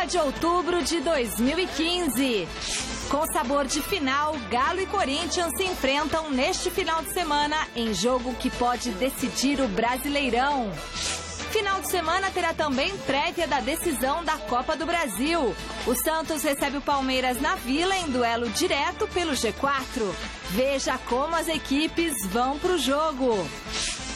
30 de outubro de 2015. Com sabor de final, Galo e Corinthians se enfrentam neste final de semana em jogo que pode decidir o Brasileirão. Final de semana terá também prévia da decisão da Copa do Brasil. O Santos recebe o Palmeiras na Vila em duelo direto pelo G4. Veja como as equipes vão para o jogo.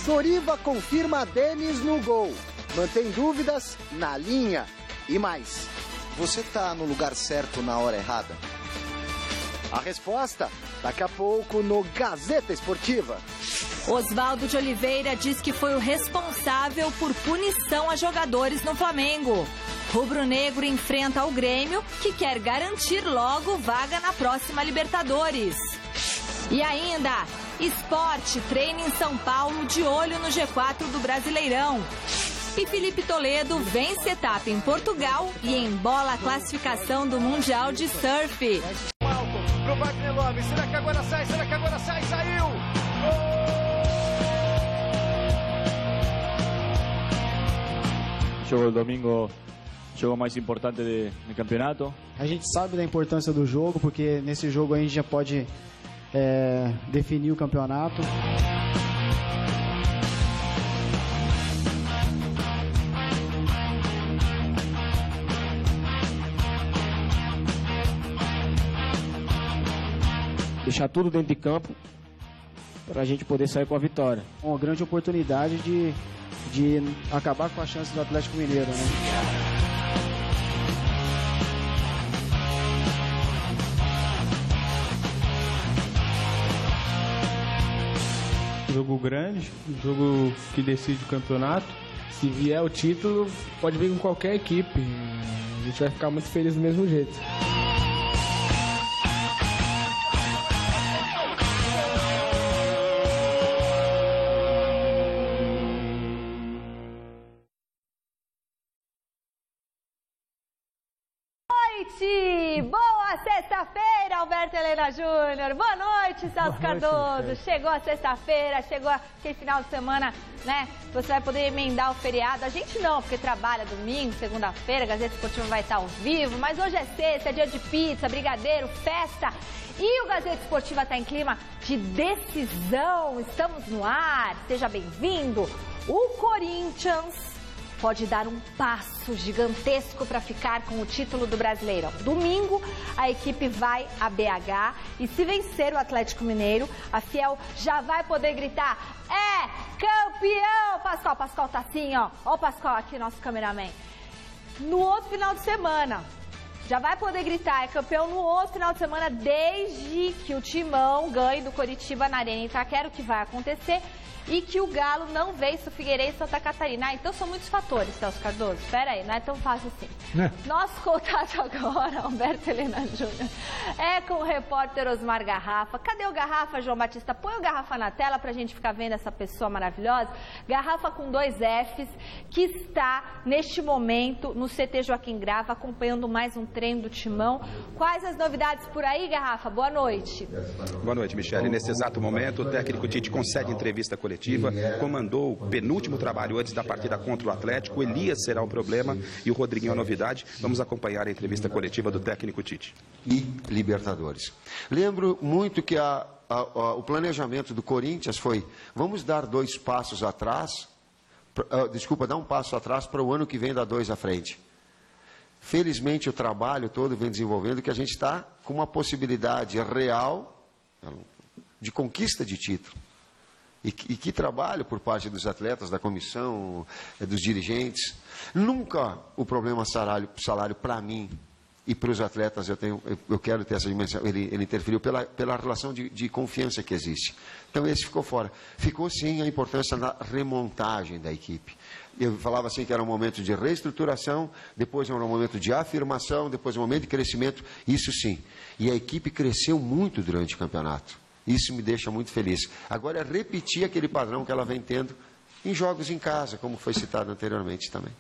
Soriva confirma Denis no gol. Mantém dúvidas na linha. E mais, você tá no lugar certo na hora errada? A resposta, daqui a pouco no Gazeta Esportiva. Oswaldo de Oliveira diz que foi o responsável por punição a jogadores no Flamengo. Rubro-negro enfrenta o Grêmio, que quer garantir logo vaga na próxima Libertadores. E ainda, esporte treina em São Paulo de olho no G4 do Brasileirão. E Felipe Toledo vence etapa em Portugal e embola a classificação do Mundial de Surf. Pro Wagner Love, será que agora sai? Será que agora sai? Saiu! Jogo do domingo, jogo mais importante do campeonato. A gente sabe da importância do jogo, porque nesse jogo a gente já pode definir o campeonato. Deixar tudo dentro de campo para a gente poder sair com a vitória. Uma grande oportunidade de acabar com a chance do Atlético Mineiro, né? Jogo grande, jogo que decide o campeonato. Se vier o título, pode vir com qualquer equipe. A gente vai ficar muito feliz do mesmo jeito. Boa sexta-feira, Alberto Helena Júnior. Boa noite, Celso Cardoso. Chegou a sexta-feira, chegou aquele final de semana, né? Você vai poder emendar o feriado. A gente não, porque trabalha domingo, segunda-feira, a Gazeta Esportiva vai estar ao vivo. Mas hoje é sexta, é dia de pizza, brigadeiro, festa. E o Gazeta Esportiva está em clima de decisão. Estamos no ar, seja bem-vindo. O Corinthians pode dar um passo gigantesco para ficar com o título do Brasileirão. Domingo, a equipe vai a BH e se vencer o Atlético Mineiro, a Fiel já vai poder gritar: é campeão! Pascoal tá assim, ó. Ó o Pascoal aqui, nosso cameraman. No outro final de semana, já vai poder gritar: é campeão no outro final de semana, desde que o Timão ganhe do Coritiba na Arena Itaquera, o que vai acontecer. E que o Galo não vence o Figueirense e Santa Catarina. Ah, então são muitos fatores, Celso Cardoso. Espera aí, não é tão fácil assim. Nosso contato agora, Alberto Helena Júnior, é com o repórter Osmar Garrafa. Cadê o Garrafa, João Batista? Põe o Garrafa na tela pra gente ficar vendo essa pessoa maravilhosa. Garrafa com 2 Fs, que está, neste momento, no CT Joaquim Grava, acompanhando mais um treino do Timão. Quais as novidades por aí, Garrafa? Boa noite. Boa noite, Michele. Nesse exato momento, o técnico Tite concede entrevista coletiva, comandou o penúltimo trabalho antes da partida contra o Atlético. O Elias será o problema e o Rodriguinho a novidade. Vamos acompanhar a entrevista coletiva do técnico Tite. E Libertadores. Lembro muito que o planejamento do Corinthians foi: vamos dar 2 passos atrás, dar um passo atrás para o ano que vem dar 2 à frente. Felizmente o trabalho todo vem desenvolvendo que a gente está com uma possibilidade real de conquista de título. E que trabalho por parte dos atletas, da comissão, dos dirigentes. Nunca o problema salário para mim e para os atletas, eu quero ter essa dimensão, ele interferiu pela relação de confiança que existe. Então esse ficou fora. Ficou sim a importância da remontagem da equipe. Eu falava assim que era um momento de reestruturação, depois era um momento de afirmação, depois um momento de crescimento, isso sim. E a equipe cresceu muito durante o campeonato. Isso me deixa muito feliz. Agora é repetir aquele padrão que ela vem tendo em jogos em casa, como foi citado anteriormente também.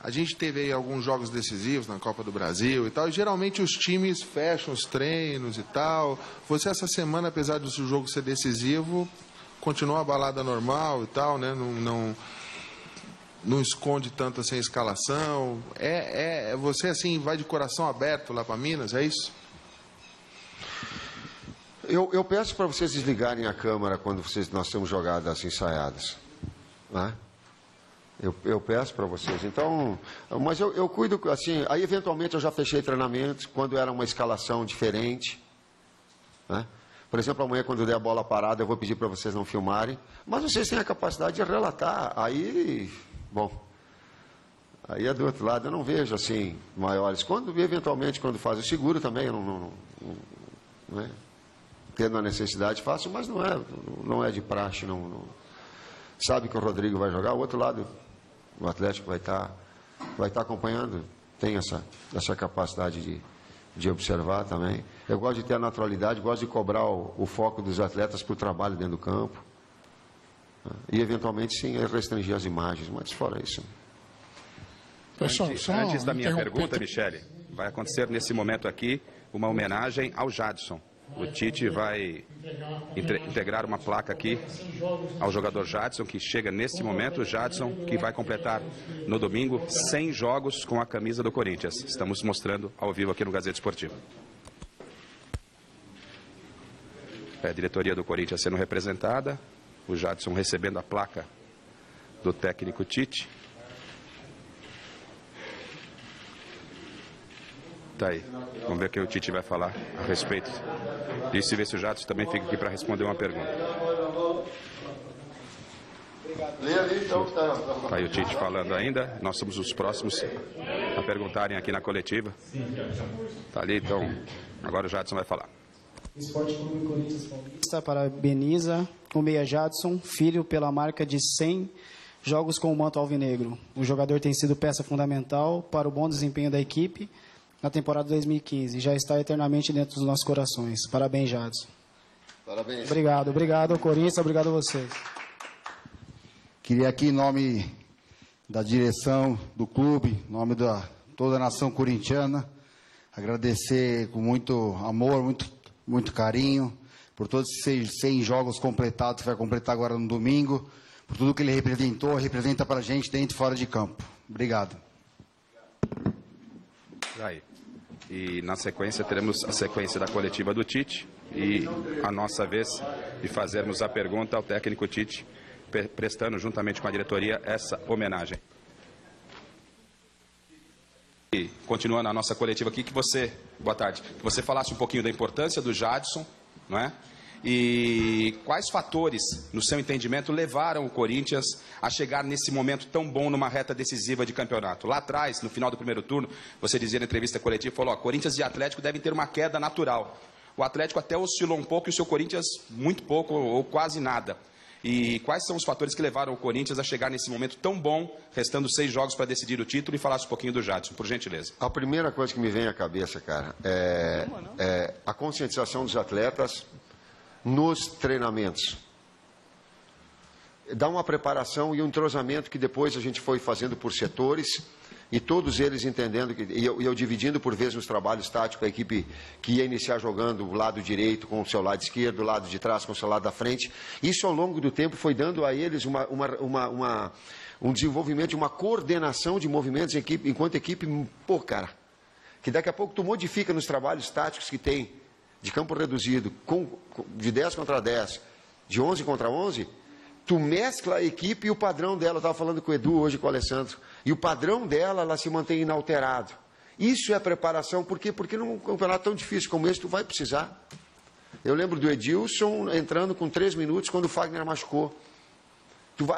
A gente teve aí alguns jogos decisivos na Copa do Brasil e tal, e geralmente os times fecham os treinos e tal. Você essa semana, apesar do jogo ser decisivo, continua a balada normal e tal, né? não esconde tanto assim a escalação? Você assim vai de coração aberto lá para Minas, é isso? Eu peço para vocês desligarem a câmera quando nós temos jogadas ensaiadas, né? Eu peço para vocês. Então, mas eu cuido assim. Aí eventualmente eu já fechei treinamentos quando era uma escalação diferente, né? Por exemplo, amanhã quando der a bola parada eu vou pedir para vocês não filmarem, mas vocês têm a capacidade de relatar. Aí, bom, aí é do outro lado. Eu não vejo assim maiores. Eventualmente quando faz o seguro também, eu não é, tendo a necessidade faço, mas não é de praxe. Não. Sabe que o Rodrigo vai jogar, o outro lado o Atlético vai estar acompanhando, tem essa capacidade de observar também. Eu gosto de ter a naturalidade, gosto de cobrar o foco dos atletas para o trabalho dentro do campo. E, eventualmente, sim, restringir as imagens, mas fora isso. Antes da minha pergunta, Michele, vai acontecer nesse momento aqui uma homenagem ao Jadson. O Tite vai integrar uma placa aqui ao jogador Jadson, que chega nesse momento. O Jadson, que vai completar no domingo 100 jogos com a camisa do Corinthians. Estamos mostrando ao vivo aqui no Gazeta Esportiva. A diretoria do Corinthians sendo representada. O Jadson recebendo a placa do técnico Tite. Tá aí. Vamos ver o que o Tite vai falar a respeito disso e ver se o Jadson também fica aqui para responder uma pergunta. Tá aí o Tite falando ainda. Nós somos os próximos a perguntarem aqui na coletiva. Tá ali, então. Agora o Jadson vai falar. Esporte Clube Corinthians Paulista parabeniza o meia Jadson, filho, pela marca de 100 jogos com o manto alvinegro. O jogador tem sido peça fundamental para o bom desempenho da equipe na temporada 2015 e já está eternamente dentro dos nossos corações. Parabéns, Jadson. Parabéns. Obrigado, Corinthians, obrigado a vocês. Queria aqui, em nome da direção do clube, em nome de toda a nação corintiana, agradecer com muito amor, muito carinho, por todos esses 100 jogos completados que vai completar agora no domingo, por tudo que ele representa para a gente dentro e fora de campo. Obrigado. Aí. E na sequência teremos a sequência da coletiva do Tite e a nossa vez de fazermos a pergunta ao técnico Tite, prestando juntamente com a diretoria essa homenagem. E continuando a nossa coletiva aqui, boa tarde, que você falasse um pouquinho da importância do Jadson, não é? E quais fatores, no seu entendimento, levaram o Corinthians a chegar nesse momento tão bom numa reta decisiva de campeonato? Lá atrás, no final do primeiro turno, você dizia na entrevista coletiva, falou, Corinthians e Atlético devem ter uma queda natural. O Atlético até oscilou um pouco e o seu Corinthians muito pouco ou quase nada. E quais são os fatores que levaram o Corinthians a chegar nesse momento tão bom, restando 6 jogos para decidir o título, e falasse um pouquinho do Jadson, por gentileza? A primeira coisa que me vem à cabeça, cara, é a conscientização dos atletas nos treinamentos. Dá uma preparação e um entrosamento que depois a gente foi fazendo por setores, e todos eles entendendo, e eu dividindo por vezes os trabalhos táticos, a equipe que ia iniciar jogando o lado direito com o seu lado esquerdo, o lado de trás com o seu lado da frente. Isso ao longo do tempo foi dando a eles um desenvolvimento, uma coordenação de movimentos enquanto equipe, cara, que daqui a pouco tu modifica nos trabalhos táticos que tem, de campo reduzido, de 10 contra 10, de 11 contra 11, tu mescla a equipe e o padrão dela. Eu estava falando com o Edu hoje, com o Alessandro, e o padrão dela, ela se mantém inalterado. Isso é preparação, por quê? Porque num campeonato tão difícil como esse, tu vai precisar. Eu lembro do Edilson entrando com 3 minutos quando o Fagner machucou.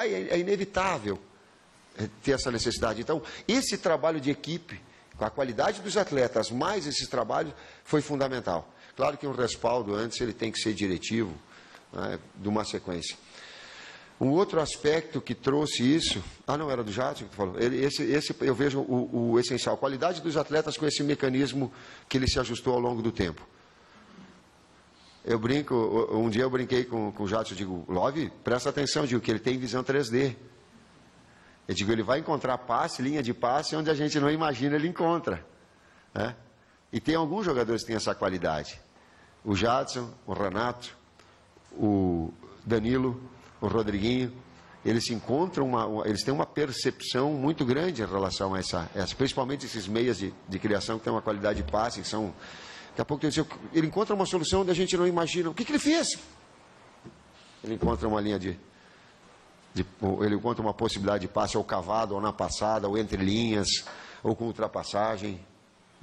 É inevitável ter essa necessidade. Então, esse trabalho de equipe, com a qualidade dos atletas, mais esses trabalhos, foi fundamental. Claro que um respaldo antes ele tem que ser diretivo, né, de uma sequência. Um outro aspecto que trouxe isso... não, era do Jadson que tu falou. Esse eu vejo o essencial. A qualidade dos atletas com esse mecanismo que ele se ajustou ao longo do tempo. Um dia eu brinquei com o Jadson, eu digo, Love, presta atenção, digo que ele tem visão 3D. Eu digo, ele vai encontrar passe, linha de passe, onde a gente não imagina, ele encontra. Né? E tem alguns jogadores que têm essa qualidade. O Jadson, o Renato, o Danilo, o Rodriguinho. eles eles têm uma percepção muito grande em relação a essa principalmente esses meias de criação que têm uma qualidade de passe, que são, daqui a pouco ele encontra uma solução onde a gente não imagina. O que ele fez? Ele encontra uma linha ele encontra uma possibilidade de passe ou cavado, ou na passada, ou entre linhas, ou com ultrapassagem.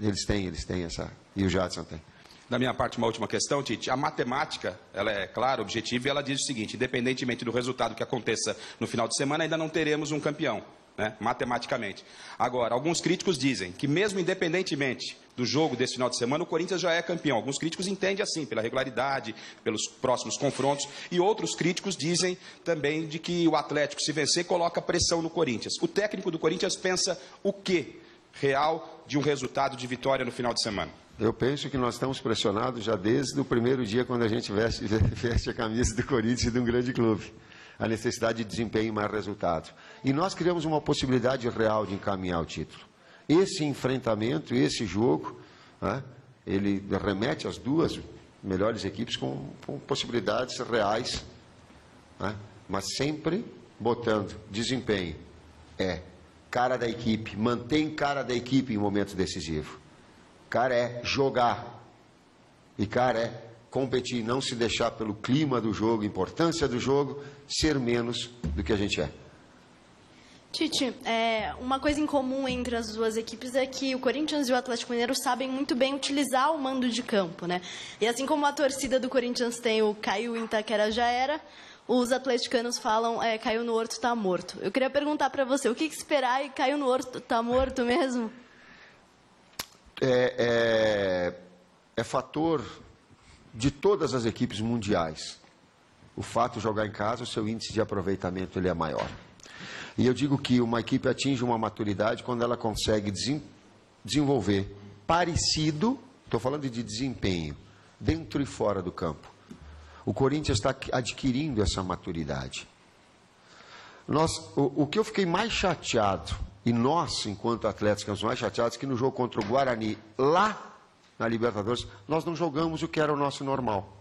Eles têm essa, e o Jadson tem. Da minha parte, uma última questão, Tite. A matemática, ela é clara, objetiva, e ela diz o seguinte: independentemente do resultado que aconteça no final de semana, ainda não teremos um campeão, né? Matematicamente. Agora, alguns críticos dizem que mesmo independentemente do jogo desse final de semana, o Corinthians já é campeão. Alguns críticos entendem assim, pela regularidade, pelos próximos confrontos, e outros críticos dizem também de que o Atlético, se vencer, coloca pressão no Corinthians. O técnico do Corinthians pensa o quê real de um resultado de vitória no final de semana? Eu penso que nós estamos pressionados já desde o primeiro dia, quando a gente veste a camisa do Corinthians e de um grande clube. A necessidade de desempenho e mais resultado. E nós criamos uma possibilidade real de encaminhar o título. Esse enfrentamento, esse jogo, né, ele remete às duas melhores equipes com possibilidades reais, né, mas sempre botando desempenho. Cara da equipe, mantém cara da equipe em momentos decisivos. Cara é jogar. E cara é competir, não se deixar pelo clima do jogo, importância do jogo, ser menos do que a gente é. Tite, uma coisa em comum entre as duas equipes é que o Corinthians e o Atlético Mineiro sabem muito bem utilizar o mando de campo, né? E assim como a torcida do Corinthians tem o caiu em Itaquera já era, os atleticanos falam caiu no Horto, tá morto. Eu queria perguntar para você, o que esperar e caiu no Horto, tá morto mesmo? É fator de todas as equipes mundiais. O fato de jogar em casa, o seu índice de aproveitamento ele é maior. E eu digo que uma equipe atinge uma maturidade quando ela consegue desenvolver parecido, estou falando de desempenho, dentro e fora do campo. O Corinthians está adquirindo essa maturidade. O que eu fiquei mais chateado, e nós, enquanto atletas, ficamos mais chateados, que no jogo contra o Guarani, lá na Libertadores, nós não jogamos o que era o nosso normal.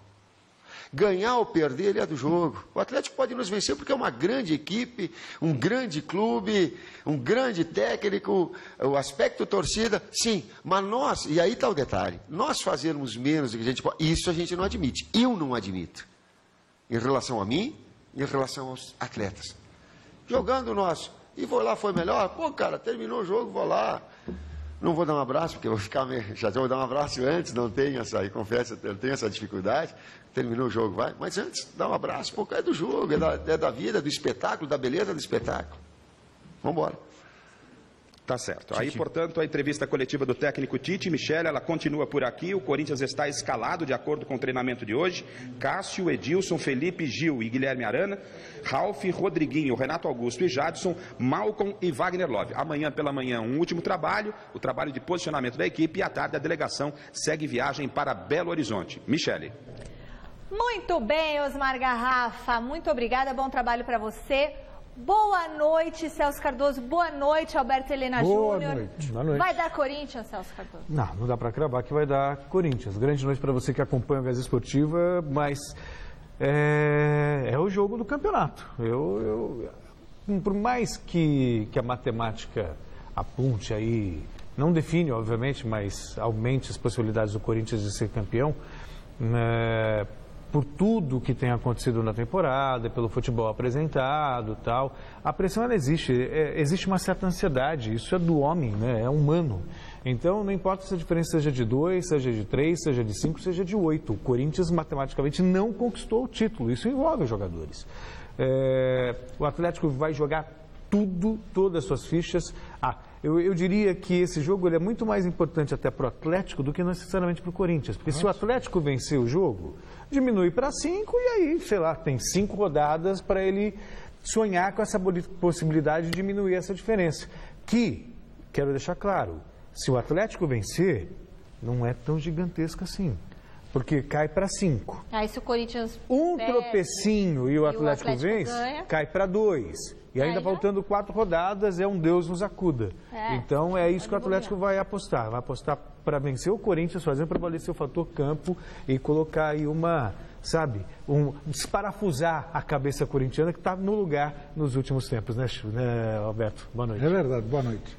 Ganhar ou perder, ele é do jogo. O Atlético pode nos vencer porque é uma grande equipe, um grande clube, um grande técnico, o aspecto torcida, sim, mas nós, e aí está o detalhe, nós fazermos menos do que a gente pode, isso a gente não admite, eu não admito, em relação a mim, em relação aos atletas. Jogando o nosso, e vou lá, foi melhor, pô cara, terminou o jogo, vou lá, não vou dar um abraço, porque eu vou ficar meio, já vou dar um abraço antes, não tenho essa, e confesso, eu tenho essa dificuldade, terminou o jogo, vai, mas antes, dá um abraço, pô, é do jogo, é da vida, do espetáculo, da beleza do espetáculo. Vamos embora. Tá certo. Aí, portanto, a entrevista coletiva do técnico Tite, Michele, ela continua por aqui. O Corinthians está escalado de acordo com o treinamento de hoje. Cássio, Edilson, Felipe, Gil e Guilherme Arana, Ralf, Rodriguinho, Renato Augusto e Jadson, Malcom e Wagner Love. Amanhã pela manhã, um último trabalho, o trabalho de posicionamento da equipe, e à tarde a delegação segue viagem para Belo Horizonte. Michele. Muito bem, Osmar Garrafa. Muito obrigada, bom trabalho para você. Boa noite, Celso Cardoso. Boa noite, Alberto Helena Júnior. Boa noite. Vai dar Corinthians, Celso Cardoso? Não dá para cravar que vai dar Corinthians. Grande noite para você que acompanha o Gazeta Esportiva, mas é o jogo do campeonato. Por mais que a matemática aponte aí, não define, obviamente, mas aumente as possibilidades do Corinthians de ser campeão, por tudo que tem acontecido na temporada, pelo futebol apresentado e tal, a pressão ela existe, existe uma certa ansiedade, isso é do homem, né? É humano. Então, não importa se a diferença seja de 2, seja de 3, seja de 5, seja de 8. O Corinthians, matematicamente, não conquistou o título, isso envolve os jogadores. O Atlético vai jogar todas as suas fichas. Eu diria que esse jogo ele é muito mais importante até para o Atlético do que necessariamente para o Corinthians. Porque se o Atlético vencer o jogo, diminui para 5 e aí, sei lá, tem 5 rodadas para ele sonhar com essa possibilidade de diminuir essa diferença. Que, quero deixar claro, se o Atlético vencer, não é tão gigantesca assim. Porque cai para 5. Aí se o Corinthians tropecinho e o Atlético vence, ganha, cai para 2. E ainda faltando 4 rodadas, é um Deus nos acuda. Então é isso que o Atlético vai apostar. Vai apostar para vencer o Corinthians, fazer prevalecer o fator campo e colocar aí uma sabe, desparafusar a cabeça corintiana que está no lugar nos últimos tempos, né, Alberto? Boa noite. É verdade, boa noite.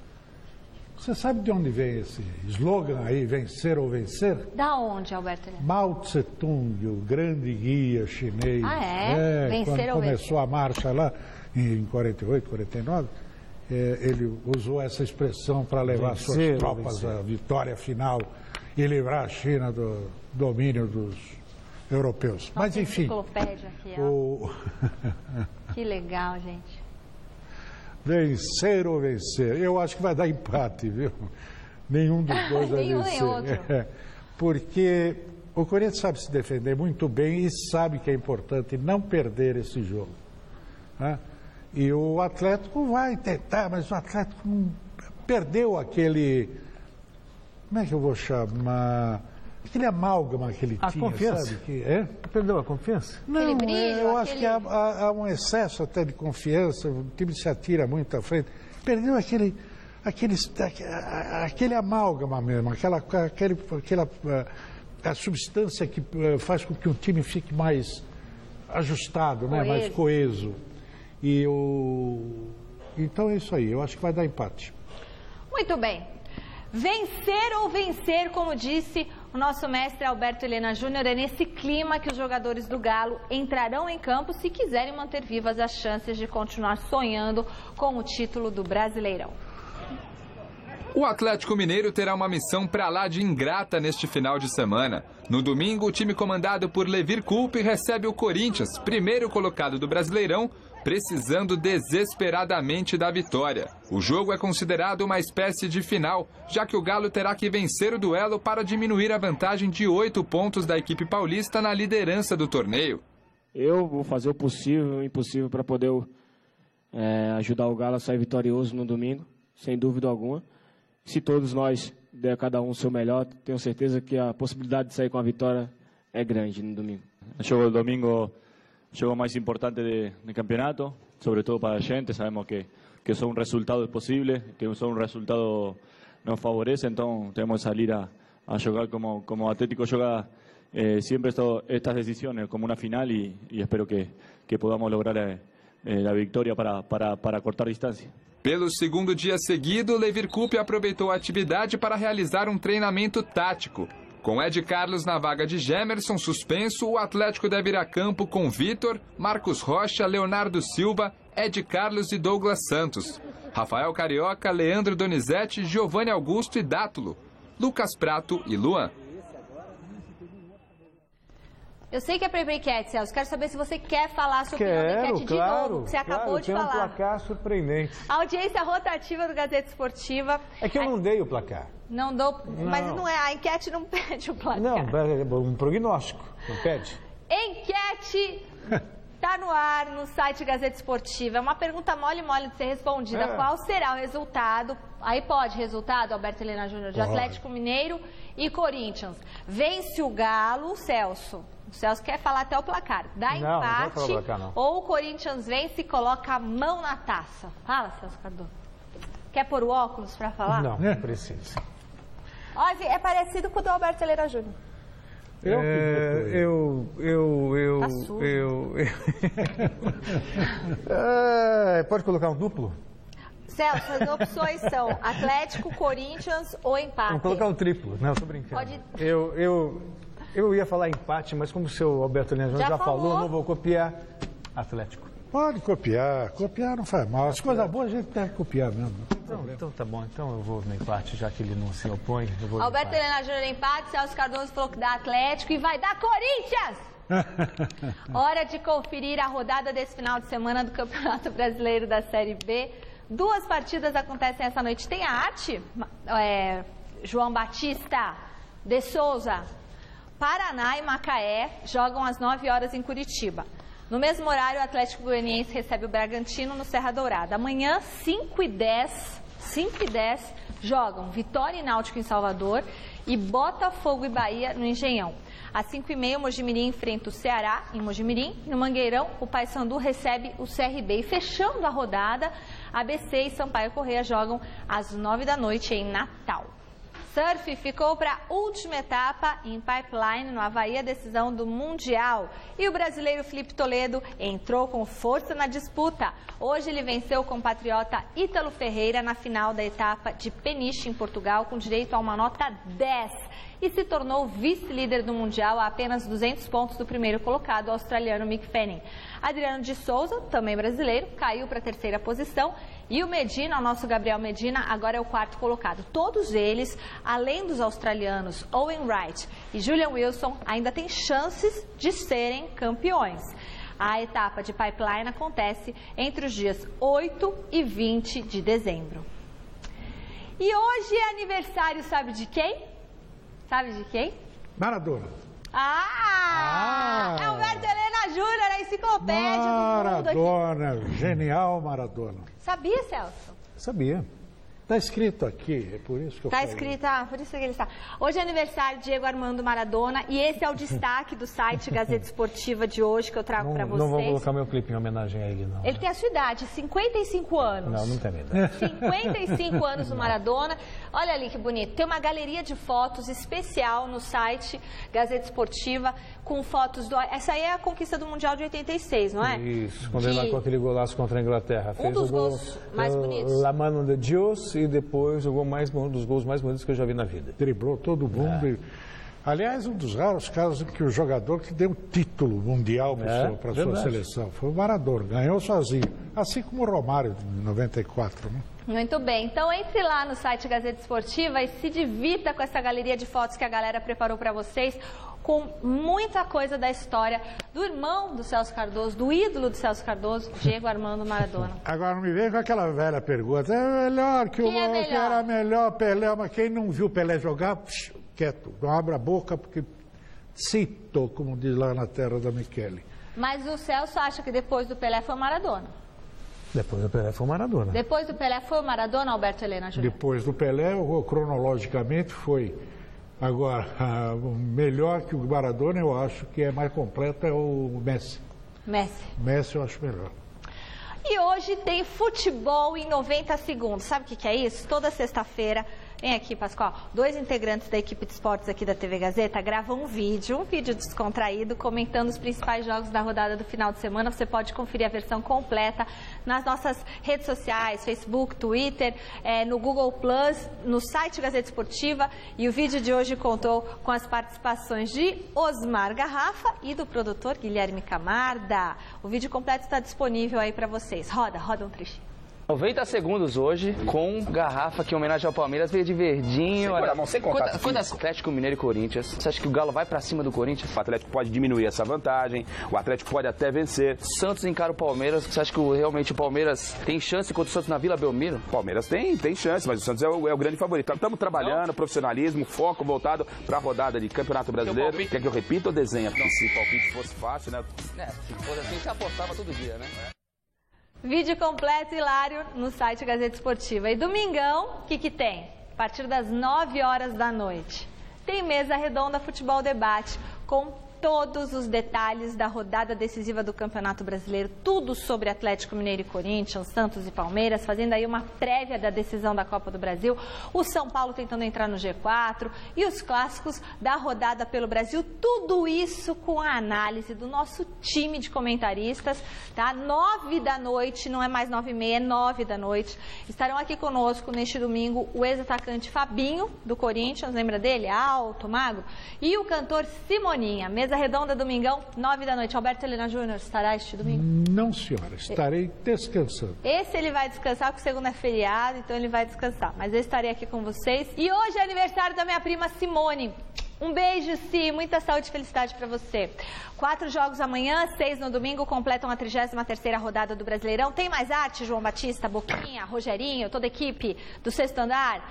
Você sabe de onde vem esse slogan aí, vencer ou vencer? Da onde, Alberto? Mao Tse-tung, o grande guia chinês. Ah, é? Vencer quando ou começou a marcha lá, em 48, 49, ele usou essa expressão para levar suas tropas à vitória final e livrar a China do domínio dos europeus. Mas, enfim... Enciclopédia aqui, ó. Que legal, gente. Vencer ou vencer? Eu acho que vai dar empate, viu? Nenhum dos dois vai vencer. Nem outro. Porque o Corinthians sabe se defender muito bem e sabe que é importante não perder esse jogo. Né? E o Atlético vai tentar, mas o Atlético perdeu aquele... Como é que eu vou chamar? Aquele amálgama que ele tinha, confiança. sabe? Perdeu a confiança? Não, eu acho que há um excesso até de confiança, o time se atira muito à frente. Perdeu aquele amálgama mesmo, aquela a substância que faz com que o time fique mais ajustado, né? Mais coeso. Então é isso aí, eu acho que vai dar empate. Muito bem. Vencer ou vencer, como disse o nosso mestre Alberto Helena Júnior, é nesse clima que os jogadores do Galo entrarão em campo se quiserem manter vivas as chances de continuar sonhando com o título do Brasileirão. O Atlético Mineiro terá uma missão pra lá de ingrata neste final de semana. No domingo, o time comandado por Levir Coupe recebe o Corinthians, primeiro colocado do Brasileirão, precisando desesperadamente da vitória. O jogo é considerado uma espécie de final, já que o Galo terá que vencer o duelo para diminuir a vantagem de 8 pontos da equipe paulista na liderança do torneio. Eu vou fazer o possível e o impossível para poder ajudar o Galo a sair vitorioso no domingo, sem dúvida alguma. Se todos nós der cada um o seu melhor, tenho certeza que a possibilidade de sair com a vitória é grande no domingo. O jogo do domingo... O juego más importante del campeonato, sobre todo para la gente. Sabemos que solo un resultado es posible, que solo un resultado nos favorece, entonces tenemos que salir a jugar como Atlético juega siempre estas decisiones, como una final, y espero que podamos lograr la victoria para cortar distancia. Pelo segundo dia seguido, Levir Coupe aproveitou a atividade para realizar um treinamento tático. Com Ed Carlos na vaga de Gemerson suspenso, o Atlético deve ir a campo com Vitor, Marcos Rocha, Leonardo Silva, Ed Carlos e Douglas Santos. Rafael Carioca, Leandro Donizete, Giovanni Augusto e Dátulo. Lucas Prato e Luan. Eu sei que é para enquete, Celso. Quero saber se você quer falar sobre a enquete de novo, que você acabou de falar. Tem um placar surpreendente. A audiência rotativa do Gazeta Esportiva. É que eu não dei o placar. Não dou, mas não é, a enquete não pede o placar. Não, um prognóstico, não pede. Enquete tá no ar no site Gazeta Esportiva. É uma pergunta mole de ser respondida. Qual será o resultado? Aí pode resultado, Alberto Helena Júnior, de Atlético Mineiro e Corinthians. Vence o Galo, Celso. O Celso quer falar até o placar. Dá empate, não placar, não. Ou o Corinthians vence e coloca a mão na taça. Fala, Celso Cardoso. Quer pôr o óculos para falar? Não, não precisa. Olha, é parecido com o do Alberto Helena Júnior. Pode colocar um duplo? Celso, as opções são Atlético, Corinthians ou empate. Vamos colocar um triplo. Não, tô brincando. Pode... Eu ia falar empate, mas como o seu Alberto Helena já falou, não vou copiar Atlético. Pode copiar não faz mal. As coisas boas a gente deve copiar mesmo. Então tá bom, então eu vou no empate, já que ele não se opõe. Alberto Helena Júnior empate, Celso Cardoso falou que dá Atlético e vai dar Corinthians! Hora de conferir a rodada desse final de semana do Campeonato Brasileiro da Série B. 2 partidas acontecem essa noite. Tem a arte, João Batista de Souza. Paraná e Macaé jogam às 9 horas em Curitiba. No mesmo horário, o Atlético Goianiense recebe o Bragantino no Serra Dourada. Amanhã, 5h10, jogam Vitória e Náutico em Salvador e Botafogo e Bahia no Engenhão. Às 5h30, o Mojimirim enfrenta o Ceará em Mojimirim. No Mangueirão, o Paysandu recebe o CRB. E fechando a rodada, ABC e Sampaio Corrêa jogam às 9 da noite em Natal. Surf ficou para a última etapa em Pipeline, no Havaí, a decisão do Mundial. E o brasileiro Felipe Toledo entrou com força na disputa. Hoje ele venceu o compatriota Ítalo Ferreira na final da etapa de Peniche, em Portugal, com direito a uma nota 10. E se tornou vice-líder do Mundial a apenas 200 pontos do primeiro colocado, o australiano Mick Fanning. Adriano de Souza, também brasileiro, caiu para a terceira posição. E o Medina, o nosso Gabriel Medina, agora é o quarto colocado. Todos eles, além dos australianos Owen Wright e Julian Wilson, ainda têm chances de serem campeões. A etapa de Pipeline acontece entre os dias 8 e 20 de dezembro. E hoje é aniversário, sabe de quem? Sabe de quem? Maradona. É Alberto Helena Júnior, a enciclopédia do mundo aqui. Maradona, genial Maradona. Sabia, Celso? Sabia. Está escrito aqui, é por isso que eu Está falei. escrito, por isso que ele está. Hoje é aniversário de Diego Armando Maradona e esse é o destaque do site Gazeta Esportiva de hoje que eu trago para vocês. Não vou colocar meu clipe em homenagem a ele, não. Ele tem a sua idade, 55 anos. Não tem idade. 55 anos do Maradona. Olha ali que bonito. Tem uma galeria de fotos especial no site Gazeta Esportiva com fotos do... Essa aí é a conquista do Mundial de 86, não é? Isso, quando ele marcou aquele golaço contra a Inglaterra. Um dos gols mais bonitos. La Mano de Dios e depois o gol um dos gols mais bonitos que eu já vi na vida. Driblou todo mundo. E... Aliás, um dos raros casos em que o jogador que deu um título mundial para a sua seleção foi o Maradona, ganhou sozinho, assim como o Romário em 94, né? Muito bem, então entre lá no site Gazeta Esportiva e se divirta com essa galeria de fotos que a galera preparou para vocês, com muita coisa da história do irmão do Celso Cardoso, do ídolo do Celso Cardoso, Diego Armando Maradona. Agora não me vem com aquela velha pergunta, é melhor que o melhor? Que era melhor Pelé, mas quem não viu Pelé jogar, quieto, não abra a boca porque cito, como diz lá na terra da Michele. Mas o Celso acha que depois do Pelé foi o Maradona. Depois do Pelé foi o Maradona. Depois do Pelé foi o Maradona, Alberto Helena Júnior? Depois do Pelé, cronologicamente foi. Agora, melhor que o Maradona, eu acho que é mais completo é o Messi. Messi eu acho melhor. E hoje tem futebol em 90 segundos. Sabe o que é isso? Toda sexta-feira, vem aqui, Pascoal, 2 integrantes da equipe de esportes aqui da TV Gazeta gravam um vídeo descontraído, comentando os principais jogos da rodada do final de semana. Você pode conferir a versão completa nas nossas redes sociais, Facebook, Twitter, no Google+, no site Gazeta Esportiva. E o vídeo de hoje contou com as participações de Osmar Garrafa e do produtor Guilherme Camarda. O vídeo completo está disponível aí para vocês. Roda um trechinho. 90 segundos hoje, com Garrafa, que em homenagem ao Palmeiras, veio de verdinho. Sem contato Quanto Atlético Mineiro e Corinthians, você acha que o Galo vai pra cima do Corinthians? O Atlético pode diminuir essa vantagem, o Atlético pode até vencer. Santos encara o Palmeiras, você acha que realmente o Palmeiras tem chance contra o Santos na Vila Belmiro? O Palmeiras tem chance, mas o Santos é o grande favorito. Estamos trabalhando, profissionalismo, foco voltado para a rodada de Campeonato Brasileiro. Quer que eu repita ou desenha? Porque se o palpite fosse fácil, né? Se fosse assim, você apostava todo dia, né? Vídeo completo hilário no site Gazeta Esportiva. E domingão, o que tem? A partir das 9 horas da noite, tem mesa redonda Futebol Debate, com todos os detalhes da rodada decisiva do Campeonato Brasileiro, tudo sobre Atlético Mineiro e Corinthians, Santos e Palmeiras, fazendo aí uma prévia da decisão da Copa do Brasil, o São Paulo tentando entrar no G4 e os clássicos da rodada pelo Brasil, tudo isso com a análise do nosso time de comentaristas, tá? 9 da noite, não é mais 9h30, é 9 da noite. Estarão aqui conosco neste domingo o ex-atacante Fabinho, do Corinthians, lembra dele? Alto, magro, e o cantor Simoninha. Mesa redonda, domingão, 9 da noite. Alberto Helena Júnior estará este domingo? Não, senhora. Estarei descansando. Esse ele vai descansar, porque segunda é feriado, então ele vai descansar. Mas eu estarei aqui com vocês. E hoje é aniversário da minha prima Simone. Um beijo, Sim. Muita saúde e felicidade para você. 4 jogos amanhã, 6 no domingo, completam a 33ª rodada do Brasileirão. Tem mais arte, João Batista, Boquinha, Rogerinho, toda a equipe do Sexto Andar?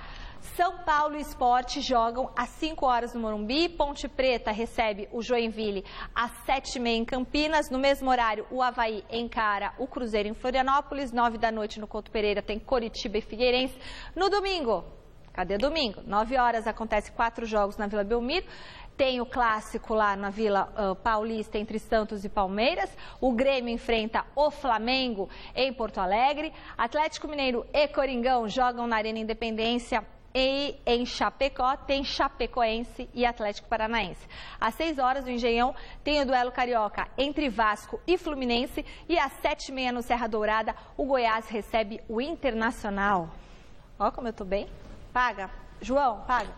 São Paulo e Sport jogam às 5 horas no Morumbi. Ponte Preta recebe o Joinville às 7h30 em Campinas. No mesmo horário, o Havaí encara o Cruzeiro em Florianópolis. 9 da noite no Couto Pereira tem Coritiba e Figueirense. No domingo, cadê domingo? 9 horas acontece 4 jogos na Vila Belmiro. Tem o clássico lá na Vila Paulista entre Santos e Palmeiras. O Grêmio enfrenta o Flamengo em Porto Alegre. Atlético Mineiro e Coringão jogam na Arena Independência E em Chapecó tem Chapecoense e Atlético Paranaense. Às 6 horas, o Engenhão tem o duelo carioca entre Vasco e Fluminense. E às 7h30 no Serra Dourada, o Goiás recebe o Internacional. Ó como eu tô bem. Paga. João, paga.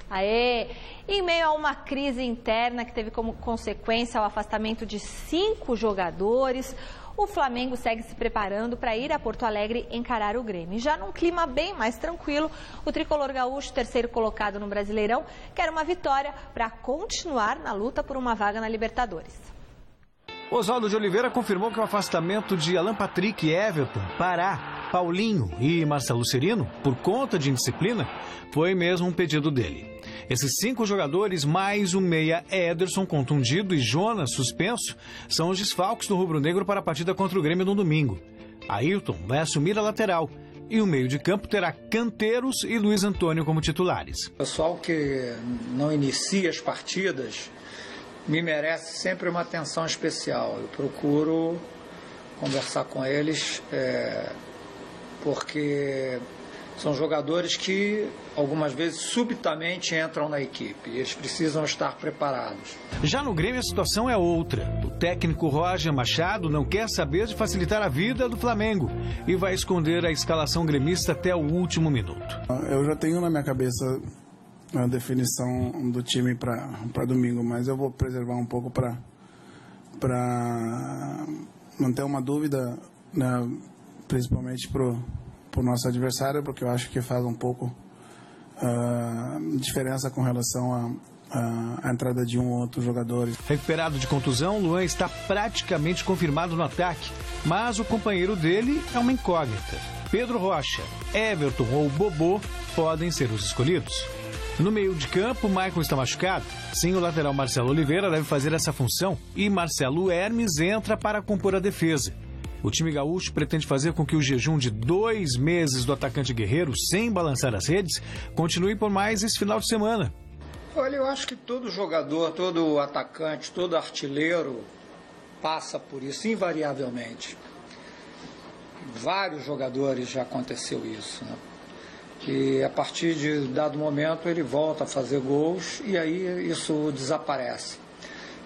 Aê! Em meio a uma crise interna que teve como consequência o afastamento de 5 jogadores, o Flamengo segue se preparando para ir a Porto Alegre encarar o Grêmio. Já num clima bem mais tranquilo, o tricolor gaúcho, terceiro colocado no Brasileirão, quer uma vitória para continuar na luta por uma vaga na Libertadores. Oswaldo de Oliveira confirmou que o afastamento de Alan Patrick, Everton, Pará, Paulinho e Marcelo Serino, por conta de indisciplina, foi mesmo um pedido dele. Esses 5 jogadores, mais o meia Ederson contundido e Jonas suspenso, são os desfalques do rubro-negro para a partida contra o Grêmio no domingo. Ailton vai assumir a lateral e o meio de campo terá Canteiros e Luiz Antônio como titulares. O pessoal que não inicia as partidas me merece sempre uma atenção especial. Eu procuro conversar com eles porque são jogadores que algumas vezes subitamente entram na equipe e eles precisam estar preparados. Já no Grêmio a situação é outra. O técnico Roger Machado não quer saber de facilitar a vida do Flamengo e vai esconder a escalação gremista até o último minuto. Eu já tenho na minha cabeça a definição do time para domingo, mas eu vou preservar um pouco para manter uma dúvida, né, principalmente para o nosso adversário, porque eu acho que faz um pouco diferença com relação à entrada de um ou outro jogador. Recuperado de contusão, Luan está praticamente confirmado no ataque, mas o companheiro dele é uma incógnita. Pedro Rocha, Everton ou Bobô podem ser os escolhidos. No meio de campo, Maicon está machucado. Sim, o lateral Marcelo Oliveira deve fazer essa função e Marcelo Hermes entra para compor a defesa. O time gaúcho pretende fazer com que o jejum de 2 meses do atacante Guerreiro, sem balançar as redes, continue por mais esse final de semana. Olha, eu acho que todo jogador, todo atacante, todo artilheiro passa por isso, invariavelmente. Vários jogadores já aconteceu isso, né? Que a partir de dado momento ele volta a fazer gols e aí isso desaparece.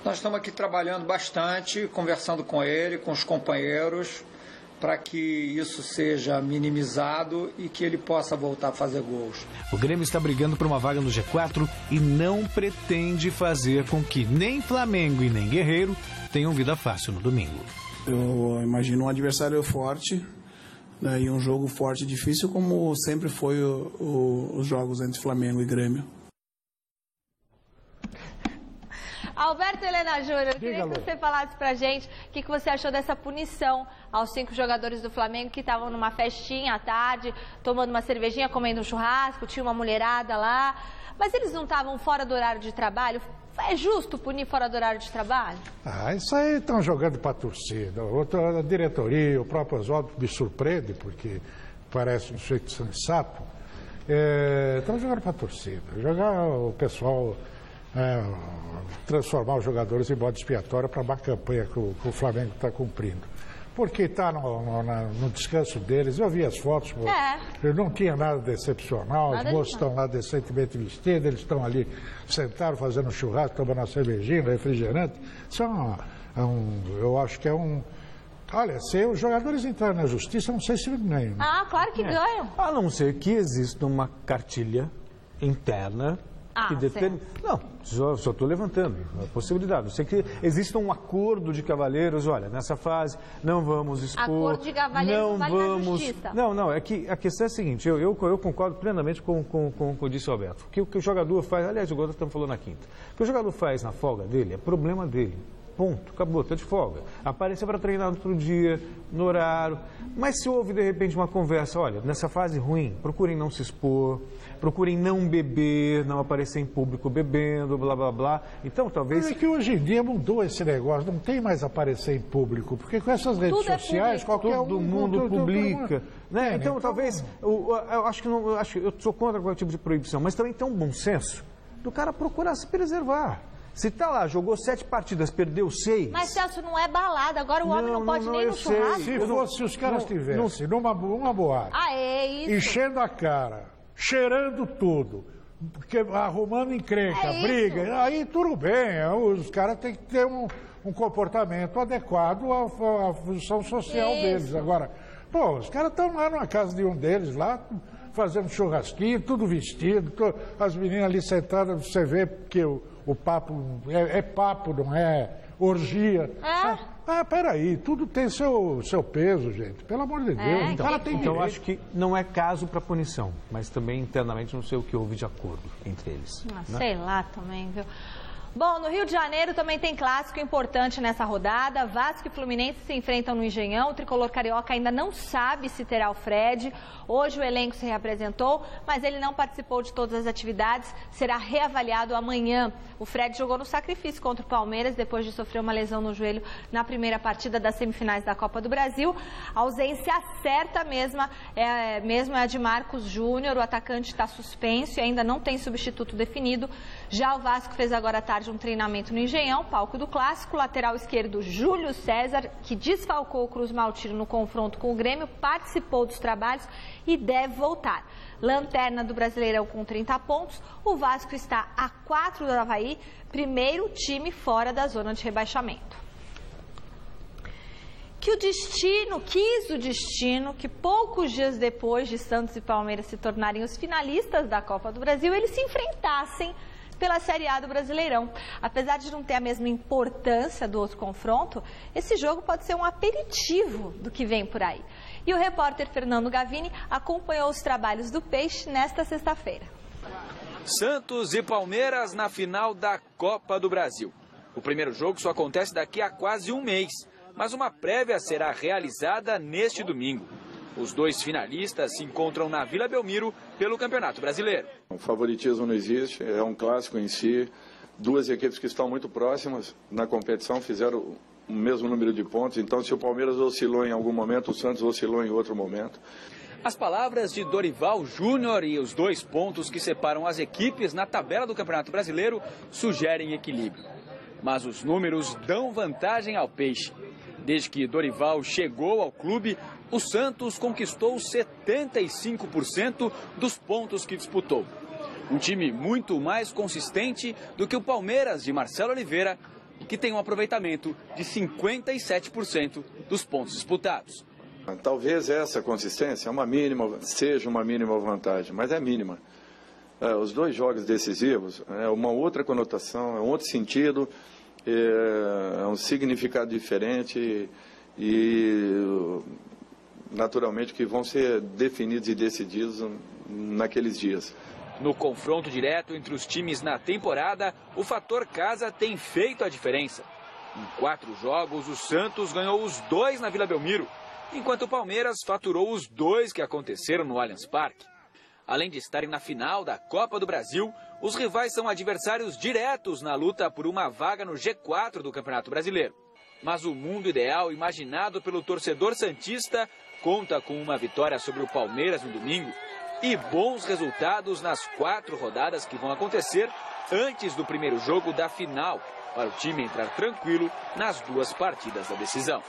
Nós estamos aqui trabalhando bastante, conversando com ele, com os companheiros, para que isso seja minimizado e que ele possa voltar a fazer gols. O Grêmio está brigando por uma vaga no G4 e não pretende fazer com que nem Flamengo e nem Guerreiro tenham vida fácil no domingo. Eu imagino um adversário forte, né, e um jogo forte e difícil, como sempre foi os jogos entre Flamengo e Grêmio. Alberto Helena Júnior, queria que você falasse pra gente o que você achou dessa punição aos 5 jogadores do Flamengo que estavam numa festinha à tarde, tomando uma cervejinha, comendo um churrasco, tinha uma mulherada lá, mas eles não estavam fora do horário de trabalho? É justo punir fora do horário de trabalho? Isso aí estão jogando para a torcida. A diretoria, o próprio Oswaldo me surpreende, porque parece um sujeito sensato. Estão jogando para a torcida. Jogar o pessoal... transformar os jogadores em bode expiatório para uma campanha que o Flamengo está cumprindo. Porque está no descanso deles, eu vi as fotos, não tinha nada de excepcional, os moços estão lá decentemente vestidos, eles estão ali sentados fazendo churrasco, tomando uma cervejinha, refrigerante. Isso eu acho que é um... Olha, se os jogadores entrarem na justiça, não sei se ganham. Ah, claro que ganham. A não ser que exista uma cartilha interna que determina... Não, só estou levantando a possibilidade. Eu sei que existe um acordo de cavalheiros, olha, nessa fase não vamos expor... Acordo de cavalheiros não vale na justiça. Não, é que a questão é a seguinte, eu concordo plenamente com o que disse o Alberto. O que o jogador faz, aliás, o Gota falou na quinta, o que o jogador faz na folga dele é problema dele. Ponto, acabou, está de folga. Aparecer para treinar no outro dia, no horário. Mas se houve, de repente, uma conversa, olha, nessa fase ruim, procurem não se expor, procurem não beber, não aparecer em público bebendo, blá, blá, blá. Então, talvez... Mas é que hoje em dia mudou esse negócio, não tem mais aparecer em público, porque com essas redes sociais, qualquer todo mundo publica. Né? Então, talvez, eu acho que não, eu sou contra qualquer tipo de proibição, mas também tem um bom senso do cara procurar se preservar. Se tá lá, jogou 7 partidas, perdeu 6... Mas, Celso, não é balada. Agora o homem não pode nem no churrasco. Se os caras estivessem numa boate, isso. Enchendo a cara, cheirando tudo, arrumando encrenca, briga, aí tudo bem, os caras têm que ter um comportamento adequado à função social deles. Agora, pô, os caras estão lá na casa de um deles, lá, fazendo churrasquinho, tudo vestido, as meninas ali sentadas, você vê que o papo é papo, não é orgia. Peraí, tudo tem seu peso, gente, pelo amor de Deus. Então eu acho que não é caso para punição, mas também internamente não sei o que houve de acordo entre eles. Né? Sei lá também, viu? Bom, no Rio de Janeiro também tem clássico importante nessa rodada. Vasco e Fluminense se enfrentam no Engenhão. O tricolor carioca ainda não sabe se terá o Fred. Hoje o elenco se reapresentou, mas ele não participou de todas as atividades. Será reavaliado amanhã. O Fred jogou no sacrifício contra o Palmeiras depois de sofrer uma lesão no joelho na primeira partida das semifinais da Copa do Brasil. A ausência certa mesmo é a de Marcos Júnior. O atacante está suspenso e ainda não tem substituto definido. Já o Vasco fez agora à tarde um treinamento no Engenhão, palco do clássico. Lateral esquerdo Júlio César, que desfalcou o Cruz Maltino no confronto com o Grêmio, participou dos trabalhos e deve voltar. Lanterna do Brasileirão com 30 pontos, o Vasco está a 4 do Avaí, primeiro time fora da zona de rebaixamento. Quis o destino que poucos dias depois de Santos e Palmeiras se tornarem os finalistas da Copa do Brasil, eles se enfrentassem pela Série A do Brasileirão. Apesar de não ter a mesma importância do outro confronto, esse jogo pode ser um aperitivo do que vem por aí. E o repórter Fernando Gavini acompanhou os trabalhos do Peixe nesta sexta-feira. Santos e Palmeiras na final da Copa do Brasil. O primeiro jogo só acontece daqui a quase um mês, mas uma prévia será realizada neste domingo. Os dois finalistas se encontram na Vila Belmiro pelo Campeonato Brasileiro. O favoritismo não existe, é um clássico em si. Duas equipes que estão muito próximas na competição fizeram o mesmo número de pontos. Então, se o Palmeiras oscilou em algum momento, o Santos oscilou em outro momento. As palavras de Dorival Júnior e os 2 pontos que separam as equipes na tabela do Campeonato Brasileiro sugerem equilíbrio. Mas os números dão vantagem ao Peixe. Desde que Dorival chegou ao clube, o Santos conquistou 75% dos pontos que disputou. Um time muito mais consistente do que o Palmeiras de Marcelo Oliveira, que tem um aproveitamento de 57% dos pontos disputados. Talvez essa consistência seja uma mínima vantagem, mas é mínima. Os 2 jogos decisivos é uma outra conotação, é um outro sentido, é um significado diferente e naturalmente que vão ser definidos e decididos naqueles dias. No confronto direto entre os times na temporada, o fator casa tem feito a diferença. Em 4 jogos, o Santos ganhou os 2 na Vila Belmiro, enquanto o Palmeiras faturou os 2 que aconteceram no Allianz Parque. Além de estarem na final da Copa do Brasil, os rivais são adversários diretos na luta por uma vaga no G4 do Campeonato Brasileiro. Mas o mundo ideal imaginado pelo torcedor santista conta com uma vitória sobre o Palmeiras no domingo e bons resultados nas 4 rodadas que vão acontecer antes do primeiro jogo da final, para o time entrar tranquilo nas 2 partidas da decisão.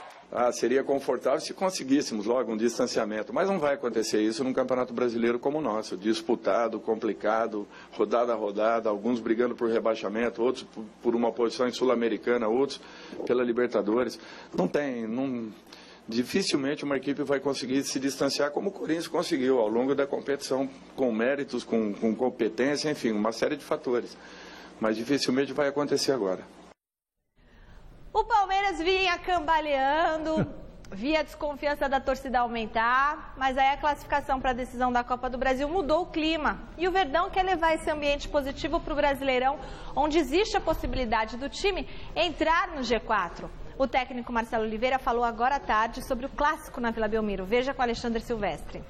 Seria confortável se conseguíssemos logo um distanciamento, mas não vai acontecer isso num Campeonato Brasileiro como o nosso, disputado, complicado, rodada a rodada, alguns brigando por rebaixamento, outros por uma posição em Sul-Americana, outros pela Libertadores. Dificilmente uma equipe vai conseguir se distanciar como o Corinthians conseguiu ao longo da competição, com méritos, com competência, enfim, uma série de fatores. Mas dificilmente vai acontecer agora. O Palmeiras vinha cambaleando, via a desconfiança da torcida aumentar, mas aí a classificação para a decisão da Copa do Brasil mudou o clima. E o Verdão quer levar esse ambiente positivo para o Brasileirão, onde existe a possibilidade do time entrar no G4. O técnico Marcelo Oliveira falou agora à tarde sobre o clássico na Vila Belmiro. Veja com Alexandre Silvestre.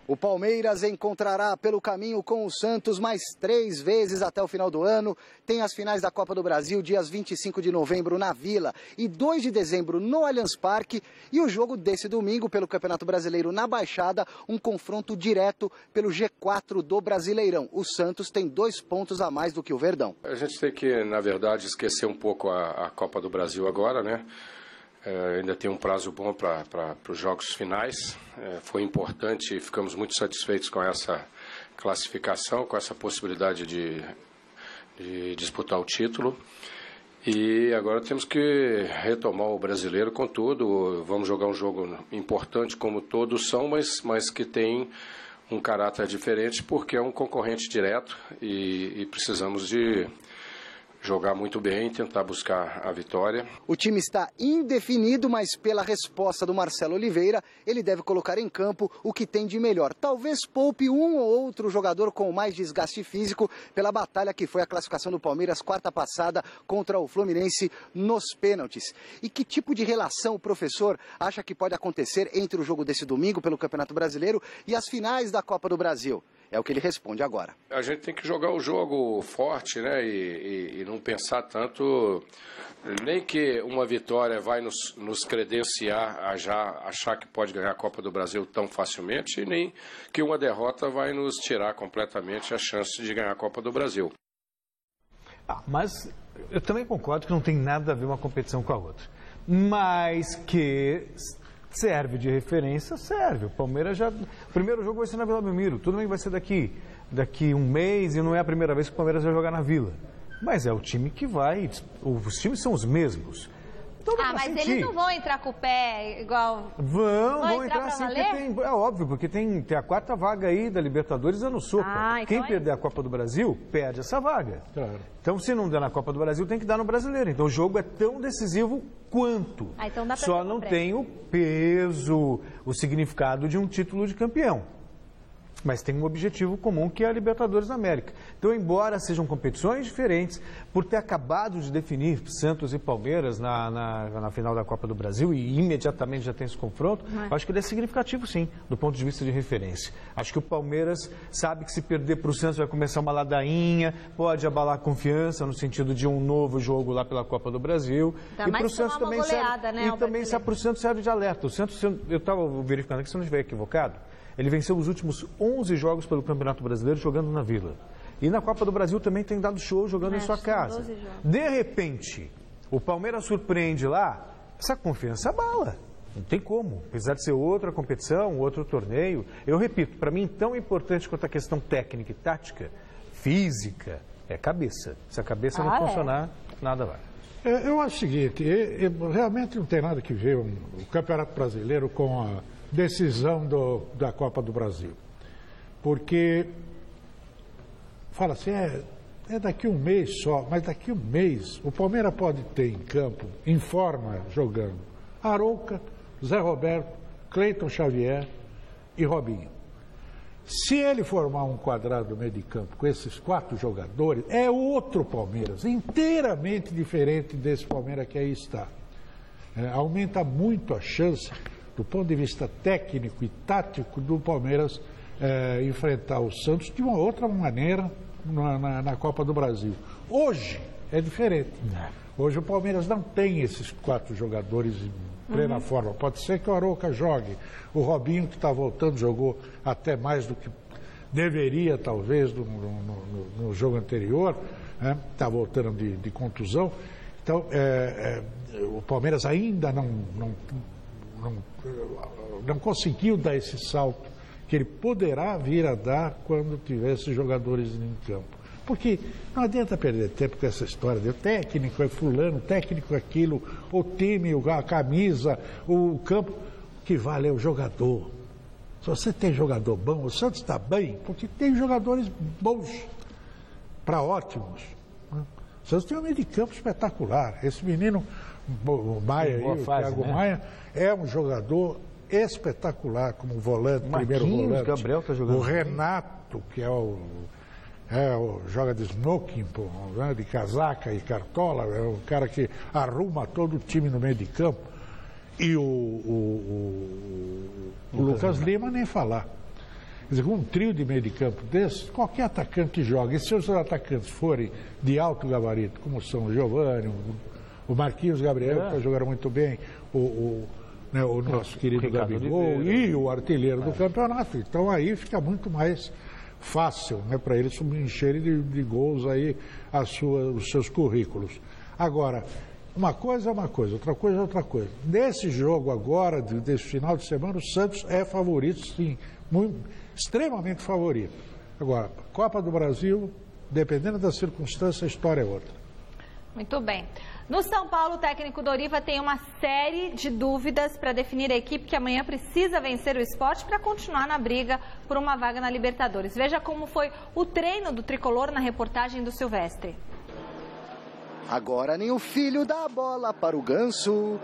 O Palmeiras encontrará pelo caminho com o Santos mais 3 vezes até o final do ano. Tem as finais da Copa do Brasil, dias 25 de novembro na Vila e 2 de dezembro no Allianz Parque. E o jogo desse domingo pelo Campeonato Brasileiro na Baixada, um confronto direto pelo G4 do Brasileirão. O Santos tem 2 pontos a mais do que o Verdão. A gente tem que, na verdade, esquecer um pouco a Copa do Brasil agora, né? Ainda tem um prazo bom para os jogos finais. Foi importante e ficamos muito satisfeitos com essa classificação, com essa possibilidade de disputar o título. E agora temos que retomar o brasileiro com tudo. Vamos jogar um jogo importante, como todos são, mas que tem um caráter diferente, porque é um concorrente direto e precisamos de jogar muito bem, tentar buscar a vitória. O time está indefinido, mas pela resposta do Marcelo Oliveira, ele deve colocar em campo o que tem de melhor. Talvez poupe um ou outro jogador com mais desgaste físico pela batalha que foi a classificação do Palmeiras quarta passada contra o Fluminense nos pênaltis. E que tipo de relação o professor acha que pode acontecer entre o jogo desse domingo pelo Campeonato Brasileiro e as finais da Copa do Brasil? É o que ele responde agora. A gente tem que jogar o jogo forte, né? E não pensar tanto, nem que uma vitória vai nos credenciar a já achar que pode ganhar a Copa do Brasil tão facilmente, e nem que uma derrota vai nos tirar completamente a chance de ganhar a Copa do Brasil. Mas eu também concordo que não tem nada a ver uma competição com a outra. Mas que serve de referência, serve. O Palmeiras já... O primeiro jogo vai ser na Vila Belmiro. Tudo bem que vai ser daqui um mês e não é a primeira vez que o Palmeiras vai jogar na Vila. Mas é o time que vai... Os times são os mesmos. Então, mas eles não vão entrar com o pé igual... Vão entrar sim, é óbvio, porque tem a quarta vaga aí da Libertadores dando sopa. Então quem perder a Copa do Brasil, perde essa vaga. Claro. Então, se não der na Copa do Brasil, tem que dar no Brasileiro. Então, o jogo é tão decisivo quanto. Então dá pra só não tem o peso, o significado de um título de campeão. Mas tem um objetivo comum, que é a Libertadores da América. Então, embora sejam competições diferentes, por ter acabado de definir Santos e Palmeiras na final da Copa do Brasil, e imediatamente já tem esse confronto, acho que ele é significativo, sim, do ponto de vista de referência. Acho que o Palmeiras sabe que se perder para o Santos vai começar uma ladainha, pode abalar a confiança no sentido de um novo jogo lá pela Copa do Brasil. E para o Santos também goleada, serve, né, e também para o Santos serve de alerta. O Santos, eu estava verificando aqui, se eu não estiver equivocado, ele venceu os últimos 11 jogos pelo Campeonato Brasileiro jogando na Vila. E na Copa do Brasil também tem dado show jogando em sua casa. De repente, o Palmeiras surpreende lá, essa confiança abala. Não tem como. Apesar de ser outra competição, outro torneio. Eu repito, para mim, tão importante quanto a questão técnica e tática, física, é cabeça. Se a cabeça não funcionar, nada vai. Eu acho o seguinte, realmente não tem nada que ver o Campeonato Brasileiro com a decisão da Copa do Brasil. Porque, fala assim, é daqui um mês só, mas daqui um mês o Palmeiras pode ter em campo, em forma, jogando, Arouca, Zé Roberto, Cleiton Xavier e Robinho. Se ele formar um quadrado no meio de campo com esses 4 jogadores, é outro Palmeiras, inteiramente diferente desse Palmeiras que aí está. Aumenta muito a chance, do ponto de vista técnico e tático, do Palmeiras enfrentar o Santos de uma outra maneira na Copa do Brasil. Hoje é diferente. Hoje o Palmeiras não tem esses 4 jogadores em plena forma. Pode ser que o Arouca jogue. O Robinho, que está voltando, jogou até mais do que deveria, talvez, no jogo anterior. Está voltando de contusão. Então, o Palmeiras ainda não conseguiu dar esse salto que ele poderá vir a dar quando tiver esses jogadores em campo. Porque não adianta perder tempo com essa história de técnico é fulano, técnico é aquilo, o time, a camisa, o campo, o que vale é o jogador. Se você tem jogador bom, o Santos está bem, porque tem jogadores bons, para ótimos. O Santos tem um meio de campo espetacular. Esse menino, o Maia, aí, o Thiago Maia, é um jogador espetacular como volante, primeiro volante. Gabriel tá jogando. O Renato, que joga de smoking, de casaca e cartola, é um cara que arruma todo o time no meio de campo. E o Lucas Lima nem falar. Quer dizer, com um trio de meio de campo desse, qualquer atacante que joga, e se os atacantes forem de alto gabarito, como são o Giovani, o Marquinhos Gabriel, que jogaram muito bem, o nosso querido Gabigol e o artilheiro do campeonato. Então aí fica muito mais fácil, para eles encherem de gols aí os seus currículos. Agora, uma coisa é uma coisa, outra coisa é outra coisa. Nesse jogo agora, desse final de semana, o Santos é favorito, sim, extremamente favorito. Agora, Copa do Brasil, dependendo da circunstância, a história é outra. Muito bem. No São Paulo, o técnico Doriva tem uma série de dúvidas para definir a equipe que amanhã precisa vencer o Sport para continuar na briga por uma vaga na Libertadores. Veja como foi o treino do tricolor na reportagem do Silvestre. Agora nem o filho dá a bola para o Ganso.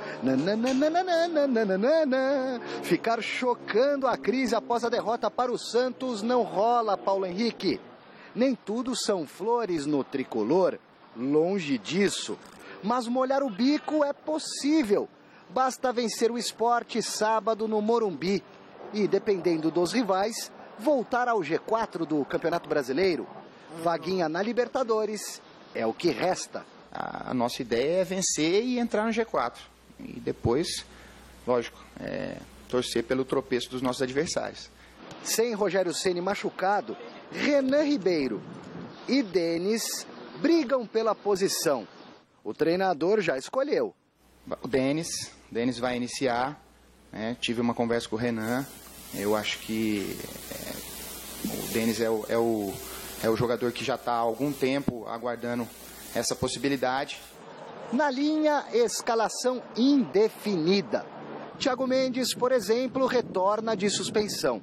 Ficar chocando a crise após a derrota para o Santos não rola, Paulo Henrique. Nem tudo são flores no tricolor, longe disso. Mas molhar o bico é possível. Basta vencer o Sport sábado no Morumbi e, dependendo dos rivais, voltar ao G4 do Campeonato Brasileiro. Vaguinha na Libertadores é o que resta. A nossa ideia é vencer e entrar no G4. E depois, lógico, torcer pelo tropeço dos nossos adversários. Sem Rogério Ceni machucado, Renan Ribeiro e Denis brigam pela posição. O treinador já escolheu. O Denis vai iniciar. Tive uma conversa com o Renan. Eu acho que o Denis é o jogador que já está há algum tempo aguardando essa possibilidade. Na linha, escalação indefinida. Thiago Mendes, por exemplo, retorna de suspensão.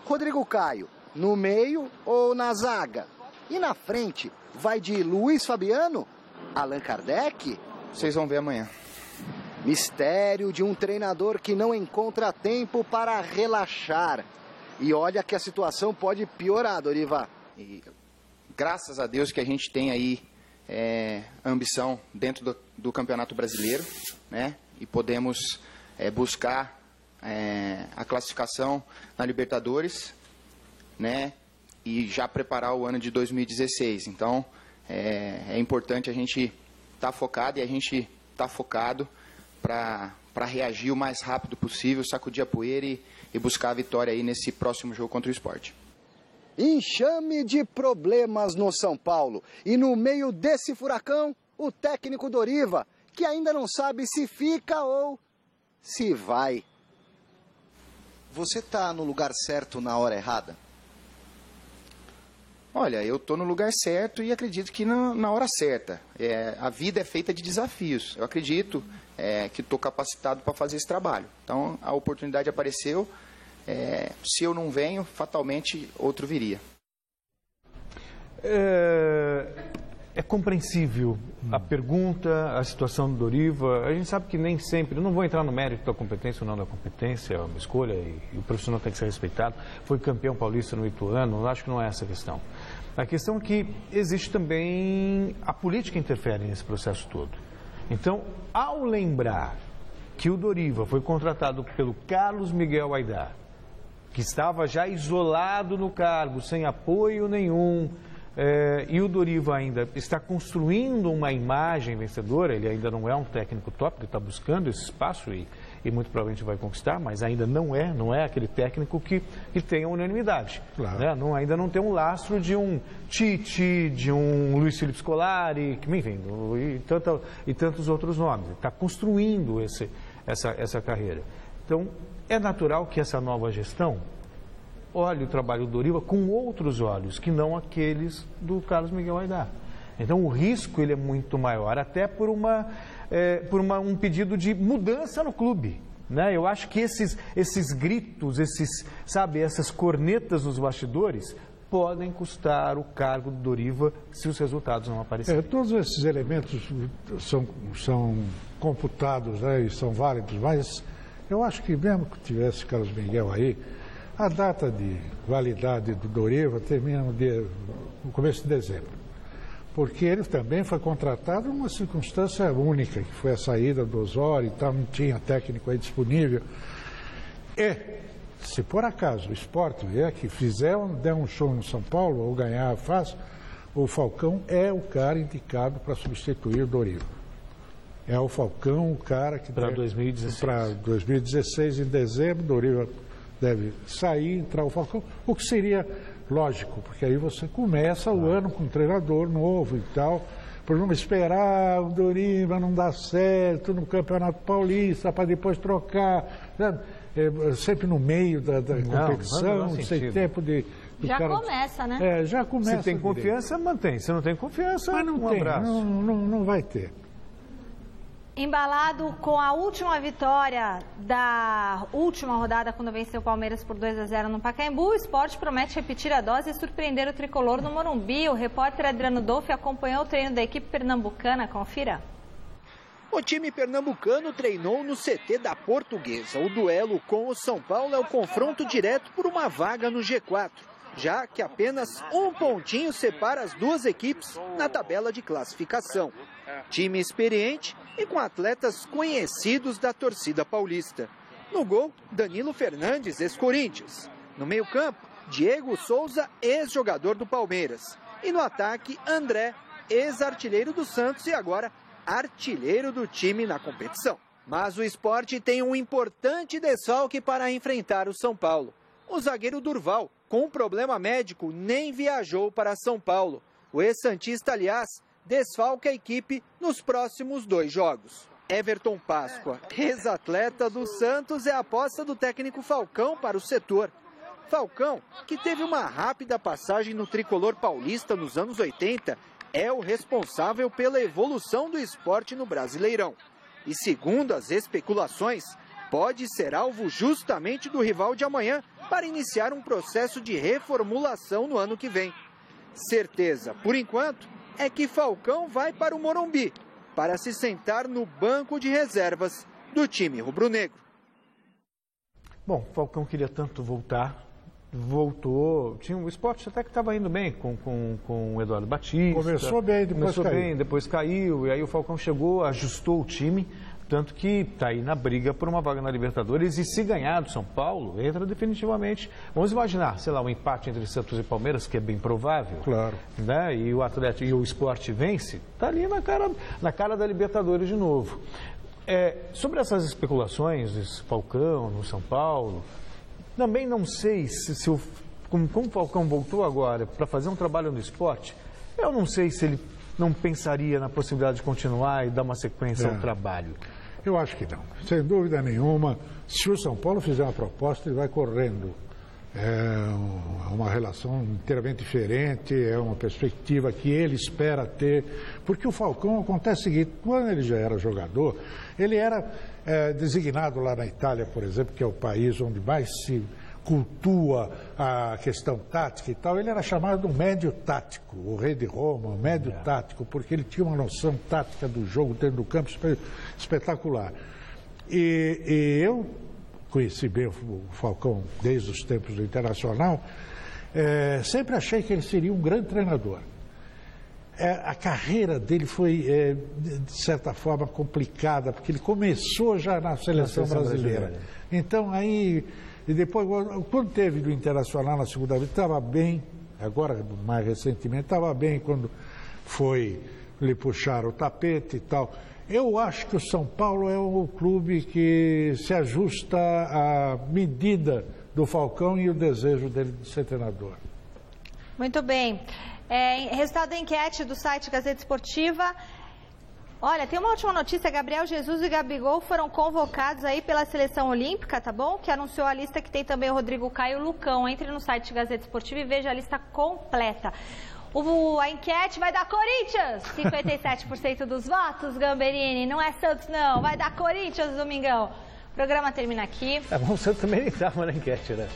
Rodrigo Caio, no meio ou na zaga? E na frente, vai de Luiz Fabiano? Allan Kardec? Vocês vão ver amanhã. Mistério de um treinador que não encontra tempo para relaxar. E olha que a situação pode piorar, Doriva. E graças a Deus que a gente tem aí ambição dentro do Campeonato Brasileiro, né? E podemos buscar a classificação na Libertadores, né? E já preparar o ano de 2016. Então, é importante a gente estar focado e a gente está focado para reagir o mais rápido possível, sacudir a poeira e buscar a vitória aí nesse próximo jogo contra o Sport. Enxame de problemas no São Paulo. E no meio desse furacão, o técnico Doriva, que ainda não sabe se fica ou se vai. Você está no lugar certo na hora errada? Olha, eu estou no lugar certo e acredito que na hora certa. A vida é feita de desafios. Eu acredito que estou capacitado para fazer esse trabalho. Então, a oportunidade apareceu. Se eu não venho, fatalmente outro viria. É compreensível a pergunta, a situação do Doriva. A gente sabe que nem sempre, eu não vou entrar no mérito da competência ou não da competência, é uma escolha e o profissional tem que ser respeitado. Foi campeão paulista no Ituano, acho que não é essa a questão. A questão é que existe também, a política interfere nesse processo todo. Então, ao lembrar que o Doriva foi contratado pelo Carlos Miguel Aidar, que estava já isolado no cargo, sem apoio nenhum, e o Doriva ainda está construindo uma imagem vencedora, ele ainda não é um técnico top, ele está buscando esse espaço e muito provavelmente vai conquistar, mas ainda não é aquele técnico que tem a unanimidade. Claro. Né? Ainda não tem um lastro de um Tite, de um Luiz Felipe Scolari, enfim, e tantos outros nomes. Ele está construindo essa carreira. Então, é natural que essa nova gestão olhe o trabalho do Doriva com outros olhos, que não aqueles do Carlos Miguel Aidar. Então, o risco ele é muito maior, até por um pedido de mudança no clube. Né? Eu acho que esses gritos, essas cornetas nos bastidores, podem custar o cargo do Doriva se os resultados não aparecerem. Todos esses elementos são computados, né, e são válidos, mas eu acho que mesmo que tivesse Carlos Miguel aí, a data de validade do Doriva termina no começo de dezembro. Porque ele também foi contratado numa circunstância única, que foi a saída do Osório e tal, não tinha técnico aí disponível. E, se por acaso o Sport vier que der um show no São Paulo ou ganhar fácil, o Falcão é o cara indicado para substituir o Doriva. É o Falcão o cara que... Para 2016. Para 2016, em dezembro, o Doriva deve sair, entrar o Falcão, o que seria lógico, porque aí você começa o ano com um treinador novo e tal, por não esperar o Doriva não dar certo no Campeonato Paulista, para depois trocar, sabe? Sempre no meio da competição, sem tempo de Já cara... começa, né? Já começa. Se tem confiança, mantém. Se não tem confiança, mas não tem, abraço. Não vai ter. Embalado com a última vitória da última rodada, quando venceu o Palmeiras por 2-0 no Pacaembu, o Sport promete repetir a dose e surpreender o tricolor no Morumbi. O repórter Adriano Dolfi acompanhou o treino da equipe pernambucana. Confira. O time pernambucano treinou no CT da Portuguesa. O duelo com o São Paulo é o confronto direto por uma vaga no G4, já que apenas um pontinho separa as duas equipes na tabela de classificação. Time experiente e com atletas conhecidos da torcida paulista. No gol, Danilo Fernandes, ex-Corinthians. No meio-campo, Diego Souza, ex-jogador do Palmeiras. E no ataque, André, ex-artilheiro do Santos e agora artilheiro do time na competição. Mas o Sport tem um importante desfalque para enfrentar o São Paulo. O zagueiro Durval, com um problema médico, nem viajou para São Paulo. O ex-santista, aliás, desfalca a equipe nos próximos 2 jogos. Everton Páscoa, ex-atleta do Santos, é a aposta do técnico Falcão para o setor. Falcão, que teve uma rápida passagem no tricolor paulista nos anos 80, é o responsável pela evolução do esporte no Brasileirão. E segundo as especulações, pode ser alvo justamente do rival de amanhã para iniciar um processo de reformulação no ano que vem. Certeza, por enquanto, é que Falcão vai para o Morumbi para se sentar no banco de reservas do time rubro-negro. Bom, Falcão queria tanto voltar, voltou, tinha o Sport até que estava indo bem com o Eduardo Batista. Começou bem, depois caiu, e aí o Falcão chegou, ajustou o time, tanto que está aí na briga por uma vaga na Libertadores, e se ganhar do São Paulo, entra definitivamente. Vamos imaginar, sei lá, um empate entre Santos e Palmeiras, que é bem provável. Claro. Né? E o Atlético e o Sport vence, está ali na cara da Libertadores de novo. Sobre essas especulações desse Falcão no São Paulo, também não sei como o Falcão voltou agora para fazer um trabalho no Sport, eu não sei se ele não pensaria na possibilidade de continuar e dar uma sequência ao trabalho. Eu acho que não, sem dúvida nenhuma. Se o São Paulo fizer uma proposta, ele vai correndo. É uma relação inteiramente diferente, é uma perspectiva que ele espera ter. Porque o Falcão, acontece o seguinte, quando ele já era jogador, ele era designado lá na Itália, por exemplo, que é o país onde mais se cultua a questão tática e tal, ele era chamado de médio tático, o rei de Roma, médio tático, porque ele tinha uma noção tática do jogo dentro do campo espetacular. E eu conheci bem o Falcão desde os tempos do Internacional, sempre achei que ele seria um grande treinador. A carreira dele foi, de certa forma, complicada, porque ele começou já na seleção brasileira. Então, aí, e depois, quando teve do Internacional na segunda vez, estava bem, agora, mais recentemente, estava bem quando lhe puxaram o tapete e tal. Eu acho que o São Paulo é um clube que se ajusta à medida do Falcão e o desejo dele de ser treinador. Muito bem. Resultado da enquete do site Gazeta Esportiva. Olha, tem uma última notícia, Gabriel Jesus e Gabigol foram convocados aí pela Seleção Olímpica, tá bom? Que anunciou a lista, que tem também o Rodrigo Caio e o Lucão. Entre no site Gazeta Esportiva e veja a lista completa. A enquete vai dar Corinthians, 57% dos votos, Gamberini. Não é Santos, não. Vai dar Corinthians, Domingão. O programa termina aqui. O Santos também nem estava na enquete, né?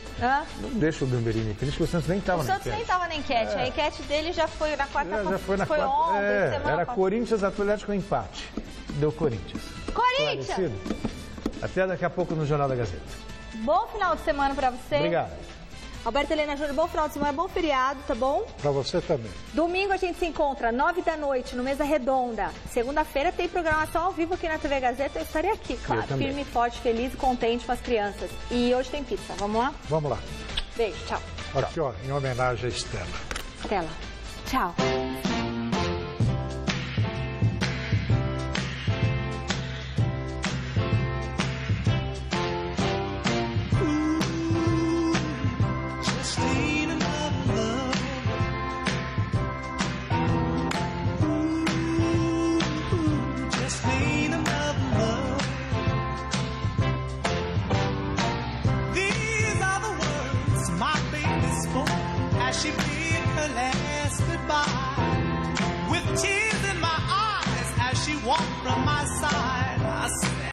Não deixa o Gamberini triste, porque o Santos nem estava na enquete. O Santos nem estava na enquete. A enquete dele já foi na quarta-feira. Já foi na quarta. Ontem, semana era passada. Corinthians, Atlético, empate. Deu Corinthians. Corinthians! Até daqui a pouco no Jornal da Gazeta. Bom final de semana pra você. Obrigado. Alberto Helena Júnior, bom final de semana, bom feriado, tá bom? Pra você também. Domingo a gente se encontra, 9 da noite, no Mesa Redonda. Segunda-feira tem programação ao vivo aqui na TV Gazeta. Eu estarei aqui, claro, firme, forte, feliz e contente com as crianças. E hoje tem pizza, vamos lá? Vamos lá. Beijo, tchau. Aqui, ó, em homenagem à Estela. Estela, tchau. These are the words my baby spoke. from my side.